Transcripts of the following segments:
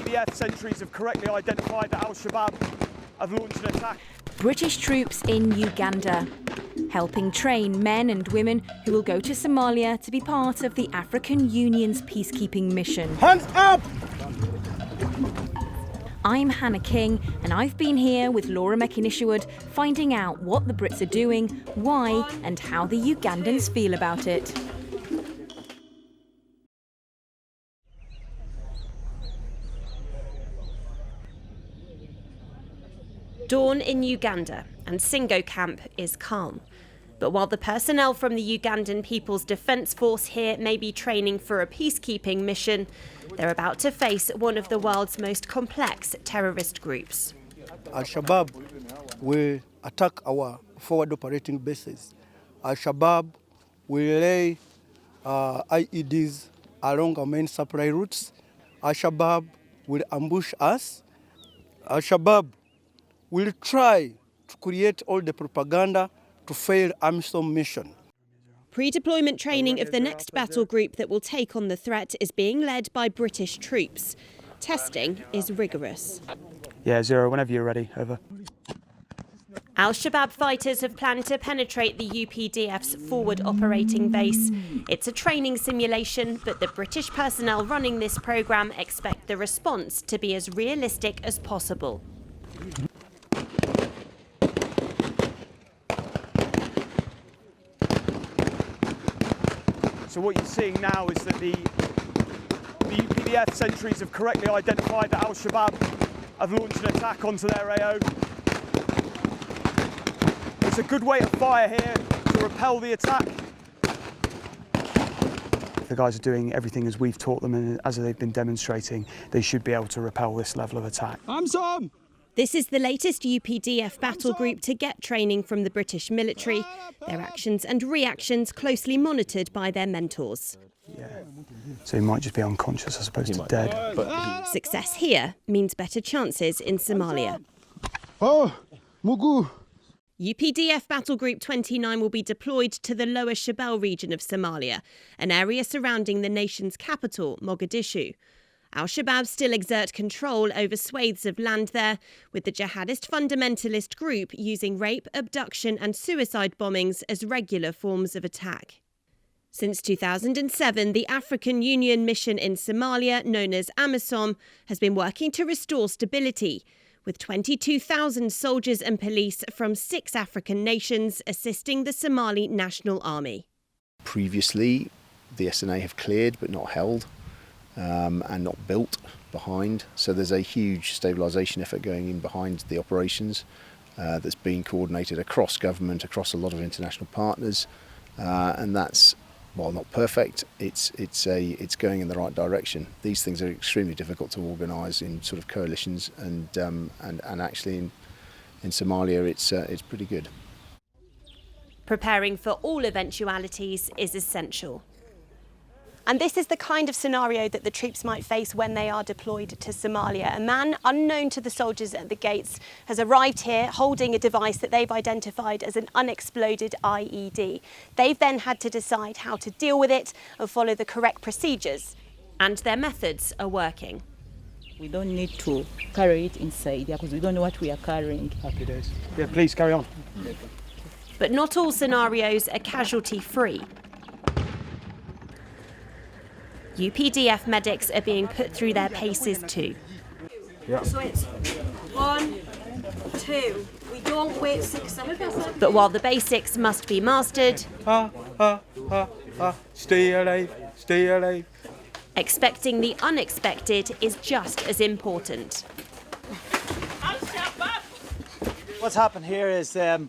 UPDF sentries have correctly identified that al-Shabaab have launched an attack. British troops in Uganda, helping train men and women who will go to Somalia to be part of the African Union's peacekeeping mission. Hands up! I'm Hannah King, and I've been here with Laura Makin-Isherwood, finding out what the Brits are doing, why, and how the Ugandans feel about it. Dawn in Uganda, and Singo camp is calm. But while the personnel from the Ugandan People's Defence Force here may be training for a peacekeeping mission, they're about to face one of the world's most complex terrorist groups. Al-Shabaab will attack our forward operating bases. Al-Shabaab will lay IEDs along our main supply routes. Al-Shabaab will ambush us. Al-Shabaab will try to create all the propaganda to fail AMISOM mission. Pre-deployment training of the next battle group that will take on the threat is being led by British troops. Testing is rigorous. Yeah, Zero, whenever you're ready, over. Al-Shabaab fighters have planned to penetrate the UPDF's forward operating base. It's a training simulation, but the British personnel running this programme expect the response to be as realistic as possible. So what you're seeing now is that the UPDF sentries have correctly identified that al-Shabaab have launched an attack onto their AO. It's a good way to fire here to repel the attack. The guys are doing everything as we've taught them and as they've been demonstrating. They should be able to repel this level of attack. This is the latest UPDF battle group to get training from the British military. Their actions and reactions closely monitored by their mentors. Yeah. So he might just be unconscious as opposed to dead. Success here means better chances in Somalia. Oh, Mugu! UPDF Battle Group 29 will be deployed to the Lower Shabelle region of Somalia, an area surrounding the nation's capital, Mogadishu. Al-Shabaab still exert control over swathes of land there, with the jihadist fundamentalist group using rape, abduction and suicide bombings as regular forms of attack. Since 2007, the African Union mission in Somalia, known as AMISOM, has been working to restore stability, with 22,000 soldiers and police from 6 African nations assisting the Somali National Army. Previously, the SNA have cleared but not held. And not built behind. So there's a huge stabilisation effort going in behind the operations that's being coordinated across government, across a lot of international partners, and that's, while not perfect, it's going in the right direction. These things are extremely difficult to organise in sort of coalitions, and actually in Somalia it's pretty good. Preparing for all eventualities is essential. And this is the kind of scenario that the troops might face when they are deployed to Somalia. A man unknown to the soldiers at the gates has arrived here holding a device that they've identified as an unexploded IED. They've then had to decide how to deal with it and follow the correct procedures. And their methods are working. We don't need to carry it inside because we don't know what we are carrying. Happy days. Yeah, please carry on. But not all scenarios are casualty-free. UPDF medics are being put through their paces too. Yeah. So it's 1, 2. We don't wait 6 seconds. But while the basics must be mastered, Stay alive, stay alive. expecting the unexpected is just as important. What's happened here is the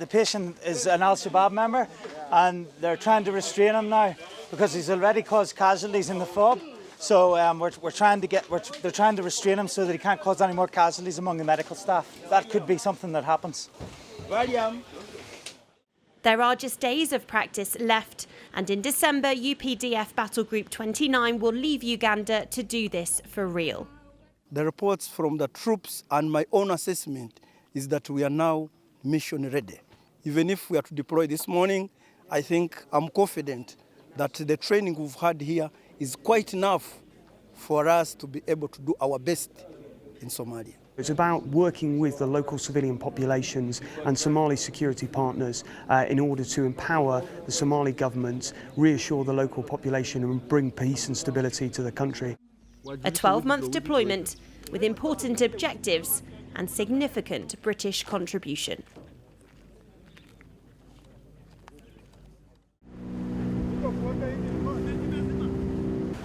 patient is an al-Shabaab member, and they're trying to restrain him now because he's already caused casualties in the FOB. So they're trying to restrain him so that he can't cause any more casualties among the medical staff. That could be something that happens. There are just days of practice left, and in December, UPDF Battle Group 29 will leave Uganda to do this for real. The reports from the troops and my own assessment is that we are now mission ready. Even if we are to deploy this morning, I'm confident that the training we've had here is quite enough for us to be able to do our best in Somalia. It's about working with the local civilian populations and Somali security partners in order to empower the Somali government, reassure the local population and bring peace and stability to the country. A 12-month deployment with important objectives and significant British contribution.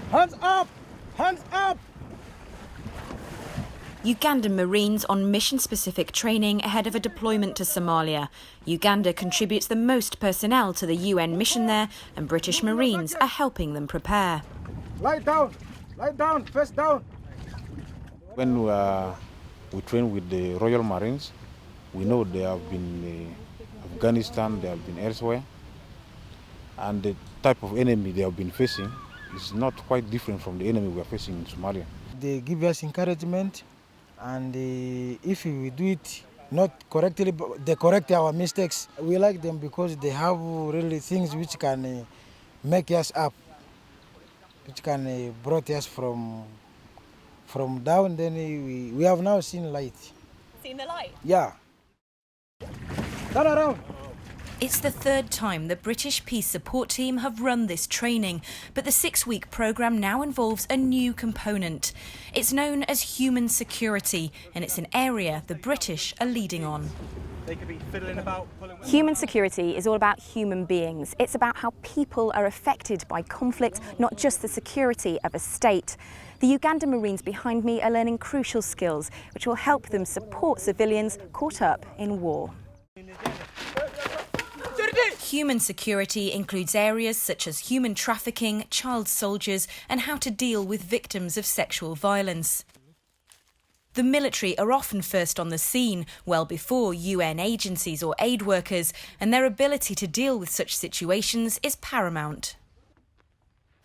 Hands up! Hands up! Ugandan Marines on mission-specific training ahead of a deployment to Somalia. Uganda contributes the most personnel to the UN mission there, and British Marines are helping them prepare. Lie down, face down. When we train with the Royal Marines, we know they have been in Afghanistan, they have been elsewhere, and the type of enemy they have been facing is not quite different from the enemy we are facing in Somalia. They give us encouragement, and if we do it not correctly, they correct our mistakes. We like them because they have really things which can make us up, which can brought us from down. Then we have now seen light. Seen the light? Yeah. Turn around. It's the third time the British Peace Support Team have run this training, but the 6-week programme now involves a new component. It's known as human security, and it's an area the British are leading on. They could be fiddling about, Human security is all about human beings. It's about how people are affected by conflict, not just the security of a state. The Ugandan Marines behind me are learning crucial skills which will help them support civilians caught up in war. Human security includes areas such as human trafficking, child soldiers, and how to deal with victims of sexual violence. The military are often first on the scene, well before UN agencies or aid workers, and their ability to deal with such situations is paramount.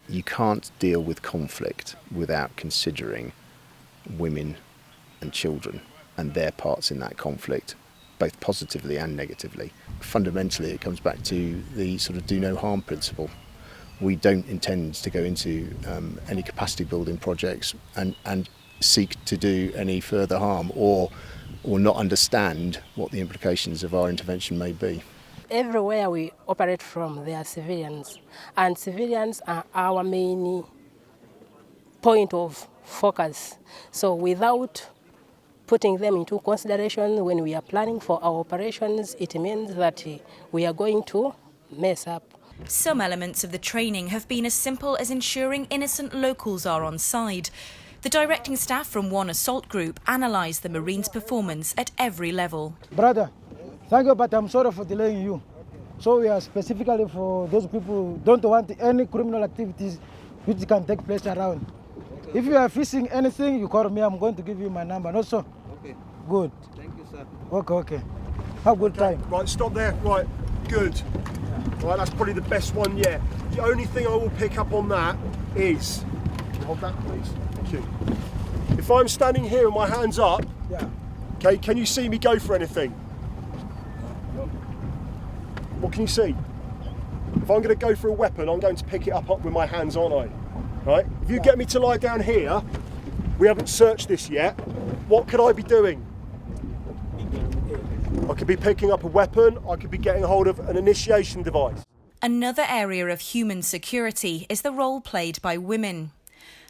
You can't deal with conflict without considering women and children and their parts in that conflict, both positively and negatively. Fundamentally, it comes back to the sort of do no harm principle. We don't intend to go into any capacity building projects and seek to do any further harm or not understand what the implications of our intervention may be. Everywhere we operate from, there are civilians, and civilians are our main point of focus. So without putting them into consideration when we are planning for our operations, it means that we are going to mess up. Some elements of the training have been as simple as ensuring innocent locals are on side. The directing staff from one assault group analysed the Marines' performance at every level. Brother, thank you, but I'm sorry for delaying you. So we are specifically for those people who don't want any criminal activities which can take place around. If you are facing anything, you call me. I'm going to give you my number. No, sir? Okay. Good. Thank you, sir. Okay. Have a good time. Right, stop there. Right, good. Right, that's probably the best one yet. The only thing I will pick up on that is... Hold that, please. Thank you. If I'm standing here with my hands up, okay, can you see me go for anything? What can you see? If I'm going to go for a weapon, I'm going to pick it up with my hands, aren't I? Right? If you get me to lie down here, we haven't searched this yet, what could I be doing? I could be picking up a weapon, I could be getting hold of an initiation device. Another area of human security is the role played by women.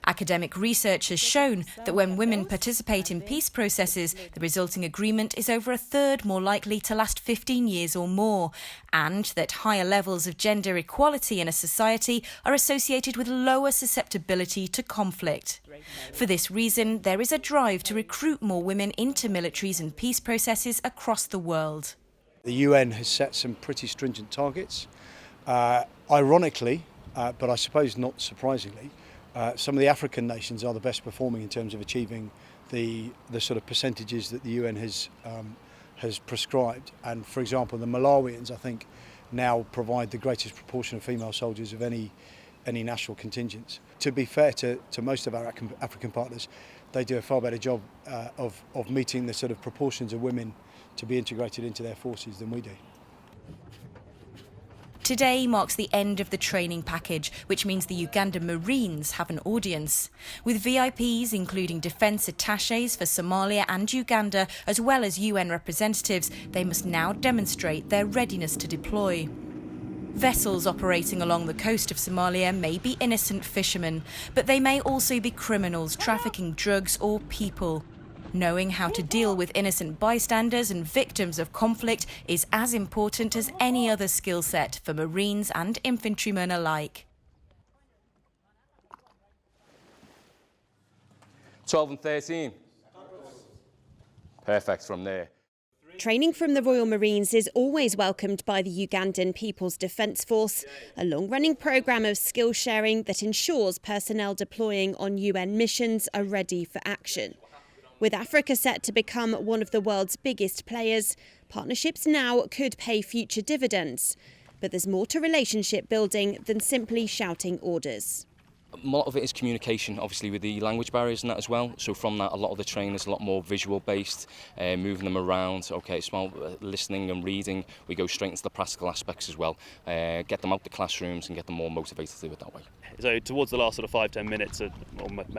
Academic research has shown that when women participate in peace processes, the resulting agreement is over a third more likely to last 15 years or more, and that higher levels of gender equality in a society are associated with lower susceptibility to conflict. For this reason, there is a drive to recruit more women into militaries and peace processes across the world. The UN has set some pretty stringent targets. Ironically, but I suppose not surprisingly, some of the African nations are the best performing in terms of achieving the sort of percentages that the UN has prescribed. And for example, the Malawians, I think, now provide the greatest proportion of female soldiers of any national contingents. To be fair to most of our African partners, they do a far better job of meeting the sort of proportions of women to be integrated into their forces than we do. Today marks the end of the training package, which means the Ugandan Marines have an audience. With VIPs, including defence attachés for Somalia and Uganda, as well as UN representatives, they must now demonstrate their readiness to deploy. Vessels operating along the coast of Somalia may be innocent fishermen, but they may also be criminals trafficking drugs or people. Knowing how to deal with innocent bystanders and victims of conflict is as important as any other skill set for Marines and infantrymen alike. 12 and 13. Perfect from there. Training from the Royal Marines is always welcomed by the Ugandan People's Defence Force, a long-running programme of skill sharing that ensures personnel deploying on UN missions are ready for action. With Africa set to become one of the world's biggest players, partnerships now could pay future dividends. But there's more to relationship building than simply shouting orders. A lot of it is communication, obviously, with the language barriers and that as well. So from that, a lot of the training is a lot more visual based, moving them around. Okay, it's more listening and reading. We go straight into the practical aspects as well. Get them out the classrooms and get them more motivated to do it that way. So towards the last sort of 5-10 minutes, or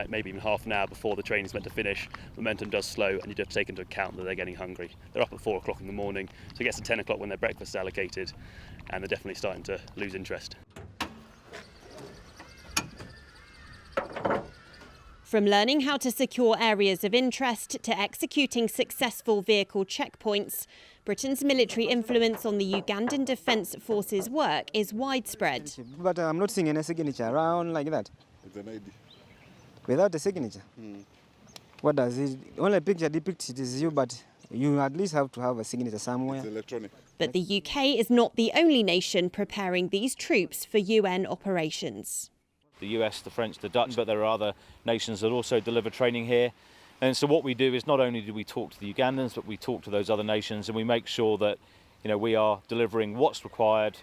maybe even half an hour before the training's meant to finish, momentum does slow, and you have to take into account that they're getting hungry. They're up at 4 o'clock in the morning, so it gets to 10 o'clock when their breakfast is allocated, and they're definitely starting to lose interest. From learning how to secure areas of interest to executing successful vehicle checkpoints, Britain's military influence on the Ugandan Defence Force's work is widespread. But I'm not seeing any signature around like that. It's an ID. Without a signature? What does it? Only picture depicts it is you, but you at least have to have a signature somewhere. It's electronic. But the UK is not the only nation preparing these troops for UN operations. The US, the French, the Dutch, but there are other nations that also deliver training here. And so what we do is not only do we talk to the Ugandans, but we talk to those other nations, and we make sure that we are delivering what's required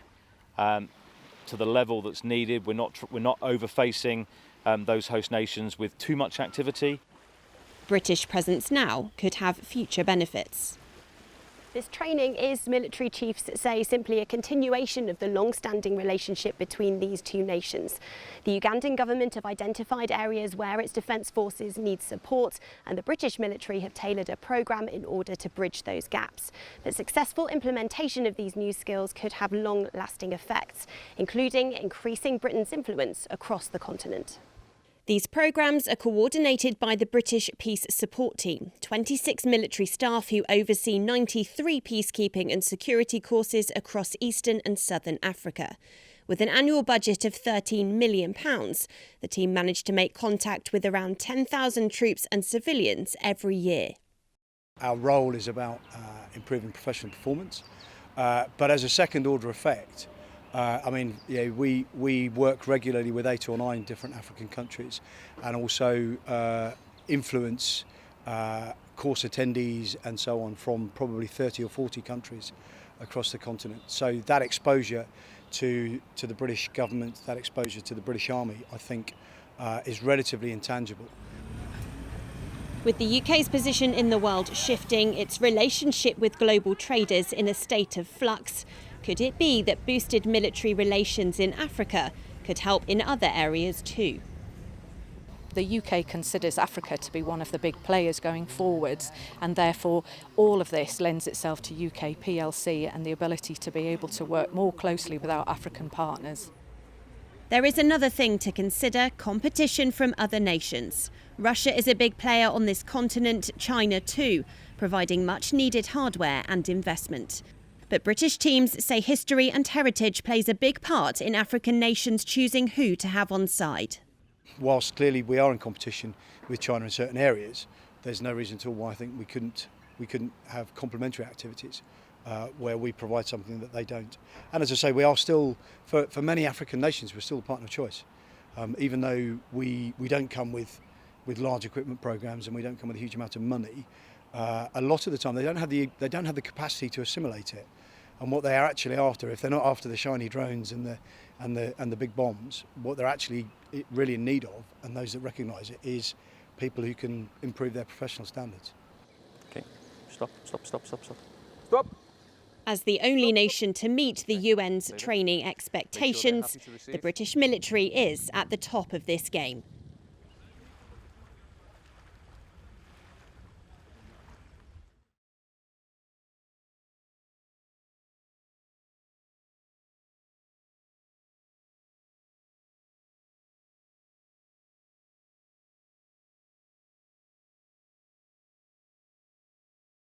to the level that's needed. We're not overfacing those host nations with too much activity. British presence now could have future benefits. This training is, military chiefs say, simply a continuation of the long-standing relationship between these two nations. The Ugandan government have identified areas where its defence forces need support, and the British military have tailored a programme in order to bridge those gaps. But successful implementation of these new skills could have long-lasting effects, including increasing Britain's influence across the continent. These programmes are coordinated by the British Peace Support Team, 26 military staff who oversee 93 peacekeeping and security courses across eastern and southern Africa. With an annual budget of £13 million, the team managed to make contact with around 10,000 troops and civilians every year. Our role is about improving professional performance, but as a second order effect, we work regularly with 8 or 9 different African countries, and also influence course attendees and so on from probably 30 or 40 countries across the continent. So that exposure to the British government, that exposure to the British Army, I think is relatively intangible. With the UK's position in the world shifting, its relationship with global traders in a state of flux, could it be that boosted military relations in Africa could help in other areas too? The UK considers Africa to be one of the big players going forwards, and therefore all of this lends itself to UK PLC and the ability to be able to work more closely with our African partners. There is another thing to consider: competition from other nations. Russia is a big player on this continent, China too, providing much needed hardware and investment. But British teams say history and heritage plays a big part in African nations choosing who to have on side. Whilst clearly we are in competition with China in certain areas, there's no reason at all why I think we couldn't have complementary activities where we provide something that they don't. And as I say, we are still, for many African nations, we're still a partner of choice. Even though we don't come with large equipment programs and we don't come with a huge amount of money, a lot of the time they don't have the capacity to assimilate it. And what they are actually after, if they're not after the shiny drones and the big bombs, what they're actually really in need of, and those that recognise it, is people who can improve their professional standards. Okay, stop. As the only nation to meet the UN's training expectations, the British military is at the top of this game.